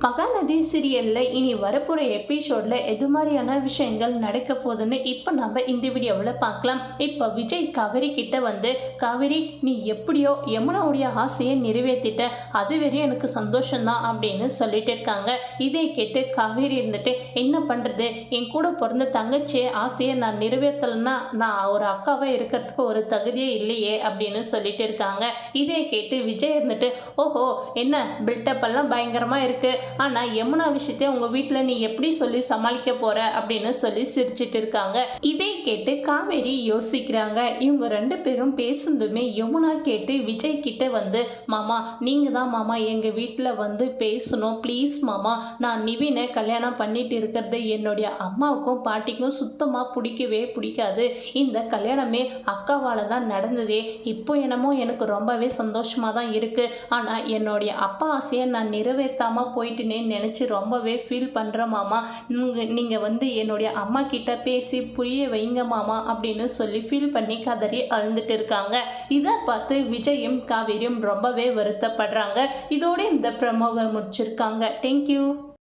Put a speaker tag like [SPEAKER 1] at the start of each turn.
[SPEAKER 1] மகாநதி சீரியலில் இனி வரப்போகிற எபிசோடில் எது மாதிரியான விஷயங்கள் நடக்க போகுதுன்னு இப்போ நம்ம இந்த வீடியோவில் பார்க்கலாம். இப்போ விஜய் காவேரி கிட்ட வந்து, காவேரி நீ எப்படியோ யமுனாவுடைய ஆசையை நிறைவேற்றிட்ட, அது வரையும் எனக்கு சந்தோஷம்தான் அப்படின்னு சொல்லிட்டு இருக்காங்க. இதை கேட்டு காவேரி இருந்துட்டு, என்ன பண்ணுறது, என் கூட பிறந்த தங்கச்சி ஆசையை நான் நிறைவேற்றலைன்னா நான் ஒரு அக்காவை இருக்கிறதுக்கு ஒரு தகுதியே இல்லையே அப்படின்னு சொல்லிட்டு இருக்காங்க. இதை கேட்டு விஜய் இருந்துட்டு, ஓஹோ என்ன பில்டப் எல்லாம் பயங்கரமாக இருக்குது, ஆனால் யமுனா விஷயத்தை உங்கள் வீட்டில் நீ எப்படி சொல்லி சமாளிக்க போகிற அப்படின்னு சொல்லி சிரிச்சிட்டு இருக்காங்க. இதை கேட்டு காவேரி யோசிக்கிறாங்க. இவங்க ரெண்டு பேரும் பேசுனதுமே யமுனா கேட்டு விஜய் கிட்ட வந்து, மாமா நீங்கள் தான் மாமா எங்கள் வீட்டில் வந்து பேசணும் ப்ளீஸ் மாமா, நான் நிவினை கல்யாணம் பண்ணிட்டு இருக்கிறது என்னுடைய அம்மாவுக்கும் பாட்டிக்கும் சுத்தமாக பிடிக்கவே பிடிக்காது, இந்த கல்யாணமே அக்காவால் தான் நடந்ததே, இப்போ என்னமோ எனக்கு ரொம்பவே சந்தோஷமாக தான் இருக்குது, ஆனால் என்னுடைய அப்பா ஆசையை நான் நிறைவேற்றாமல் போயிட்டுனே நினச்சி ரொம்பவே ஃபீல் பண்ணுறேன் மாமா, நீங்கள் வந்து என்னுடைய அம்மா கிட்ட பேசி புரிய வைங்க மாமா அப்படின்னு சொல்லி ஃபீல் பண்ணி கதறி அழுந்துட்டு இருக்காங்க. இதை பார்த்து விஜயும் காவேரியும் ரொம்பவே வருத்தப்படுறாங்க. இதோட இந்த ப்ரமோவை முடிச்சிருக்காங்க. தேங்க்யூ.